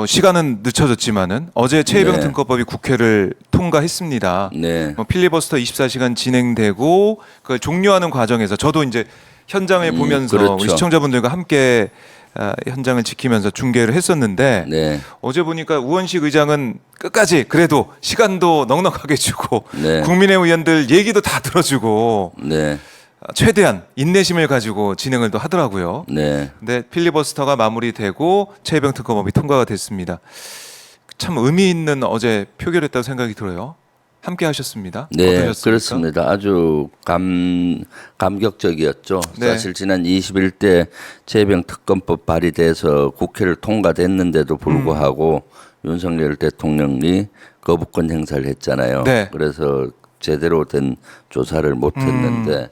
뭐 시간은 늦춰졌지만은 어제 최혜병 네. 특검법이 국회를 통과했습니다. 네. 뭐 필리버스터 24시간 진행되고 그걸 종료하는 과정에서 저도 이제 현장을 보면서 그렇죠. 우리 시청자분들과 함께 현장을 지키면서 중계를 했었는데 네. 어제 보니까 우원식 의장은 끝까지 그래도 시간도 넉넉하게 주고 네. 국민의힘 의원들 얘기도 다 들어주고 네. 최대한 인내심을 가지고 진행을 또 하더라고요. 네. 근데 필리버스터가 마무리되고 최혜병 특검법이 통과가 됐습니다. 참 의미 있는 어제 표결했다고 생각이 들어요. 함께 하셨습니다. 네, 어떠셨습니까? 그렇습니다. 아주 감격적이었죠. 네. 사실 지난 21대 최혜병 특검법 발의돼서 국회를 통과됐는데도 불구하고 윤석열 대통령이 거부권 행사를 했잖아요. 네. 그래서 제대로 된 조사를 못했는데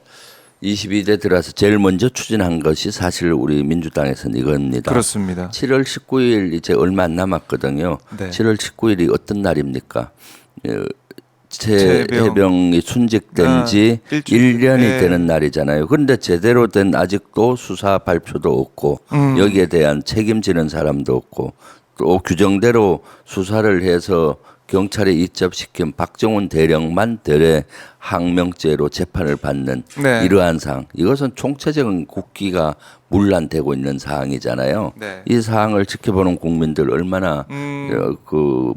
22대 들어서 제일 먼저 추진한 것이 사실 우리 민주당에서는 이겁니다. 그렇습니다. 7월 19일 이제 얼마 안 남았거든요. 네. 7월 19일이 어떤 날입니까? 최혜병. 최혜병이 순직된 지 일주일. 1년이 네. 되는 날이잖아요. 그런데 제대로 된 아직도 수사 발표도 없고 여기에 대한 책임지는 사람도 없고 또 규정대로 수사를 해서 경찰에 입접시킨 박정훈 대령만 들에 항명죄로 재판을 받는 네. 이러한 사항. 이것은 총체적인 국기가 문란되고 있는 사항이잖아요. 네. 이 사항을 지켜보는 국민들 얼마나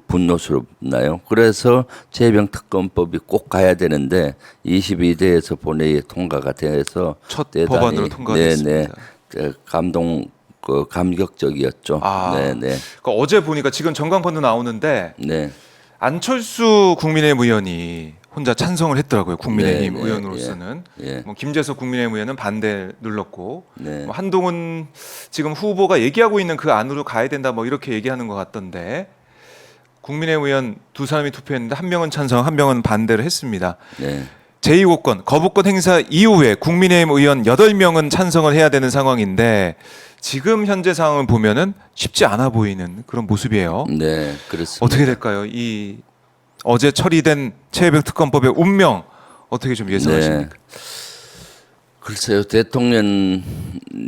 분노스럽나요? 그래서 최혜병 특검법이 꼭 가야 되는데 22대에서 본회의에 통과가 돼서 첫 법안으로 통과됐습니다. 네네. 감격적이었죠. 네네. 그러니까 어제 보니까 지금 전광판도 나오는데 네. 안철수 국민의힘 의원이 혼자 찬성을 했더라고요. 국민의힘 네, 네, 의원으로서는 예. 뭐 김재석 국민의힘 의원은 반대 눌렀고 네. 뭐 한동훈 지금 후보가 얘기하고 있는 그 안으로 가야 된다 뭐 이렇게 얘기하는 것 같던데 국민의힘 의원 두 사람이 투표했는데 한 명은 찬성, 한 명은 반대를 했습니다. 네. 제2호권 거부권 행사 이후에 국민의힘 의원 8명은 찬성을 해야 되는 상황인데 지금 현재 상황을 보면은 쉽지 않아 보이는 그런 모습이에요. 네, 그렇습니다. 어떻게 될까요? 이 어제 처리된 최혜병 특검법의 운명 어떻게 좀 예상하십니까? 글쎄요, 대통령이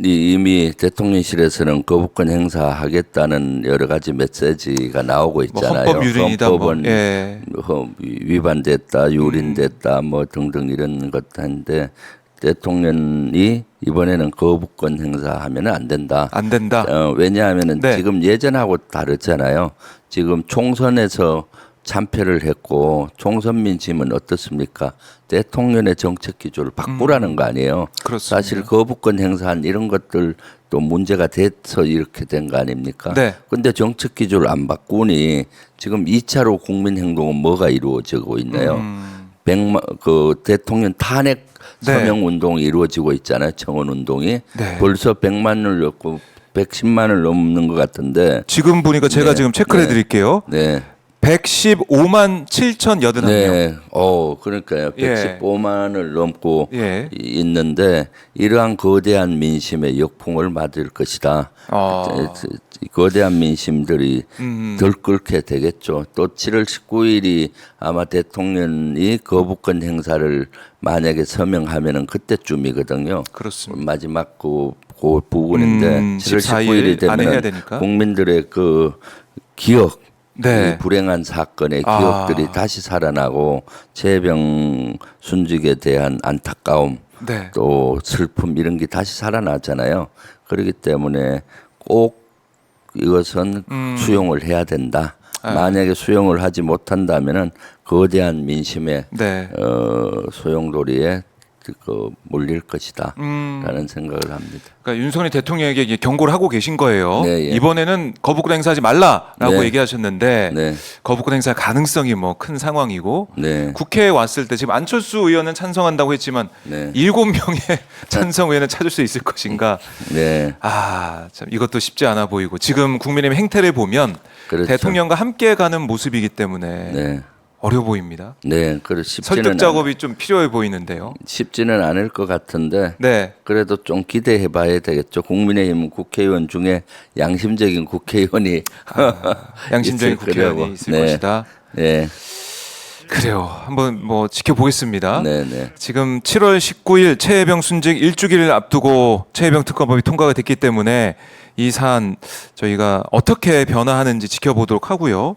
이미 대통령실에서는 거부권 행사하겠다는 여러 가지 메시지가 나오고 있잖아요. 헌법 유린이다, 헌법은 예. 위반됐다, 유린됐다, 뭐 등등 이런 것인데 대통령이 이번에는 거부권 행사하면 안 된다. 안 된다. 왜냐하면은 네. 지금 예전하고 다르잖아요. 지금 총선에서 참패를 했고 총선 민심은 어떻습니까? 대통령의 정책 기조를 바꾸라는 거 아니에요. 그렇습니다. 사실 거부권 행사한 이런 것들 또 문제가 돼서 이렇게 된 거 아닙니까? 네. 근데 정책 기조를 안 바꾸니 지금 2차로 국민 행동은 뭐가 이루어지고 있나요? 그 대통령 탄핵 서명 운동이 이루어지고 있잖아요. 청원 운동이 네. 벌써 100만을 넘고 110만을 넘는 것 같은데. 지금 보니까 제가 네. 지금 체크를 네. 해드릴게요. 네. 115만 7,081명. 네. 그러니까요. 예. 115만을 넘고 예. 있는데 이러한 거대한 민심의 역풍을 맞을 것이다. 거대한 민심들이 덜 끓게 되겠죠. 또 7월 19일이 아마 대통령이 거부권 행사를 만약에 서명하면은 그때쯤이거든요. 그렇습니다. 마지막 그 부분인데 7월 19일이 안에 해야 되면 되니까. 국민들의 그 기억, 네. 이 불행한 사건의 기억들이 다시 살아나고 최혜병 순직에 대한 안타까움, 네. 또 슬픔 이런 게 다시 살아나잖아요. 그렇기 때문에 꼭 이것은 수용을 해야 된다. 만약에 수용을 하지 못한다면은 거대한 민심의 네. 소용돌이에 몰릴 것이다라는 생각을 합니다. 그러니까 윤석열 대통령에게 이게 경고를 하고 계신 거예요. 네, 예. 이번에는 거부권 행사하지 말라라고 네. 얘기하셨는데 네. 거부권 행사 가능성이 뭐 큰 상황이고 네. 국회에 왔을 때 지금 안철수 의원은 찬성한다고 했지만 네. 7명의 찬성 의원을 찾을 수 있을 것인가? 네. 참 이것도 쉽지 않아 보이고 지금 국민의힘 행태를 보면 그렇죠. 대통령과 함께 가는 모습이기 때문에 네. 어려 보입니다. 네, 쉽지는 설득 작업이 좀 필요해 보이는데요. 쉽지는 않을 것 같은데 네. 그래도 좀 기대해봐야 되겠죠. 국민의힘 국회의원 중에 양심적인 국회의원이 양심적인 있을 국회의원이 거라고. 있을 네. 것이다. 네, 그래요. 한번 뭐 지켜보겠습니다. 네, 네. 지금 7월 19일 최혜병 순직 1주기를 앞두고 최혜병 특검법이 통과가 됐기 때문에 이 사안 저희가 어떻게 변화하는지 지켜보도록 하고요.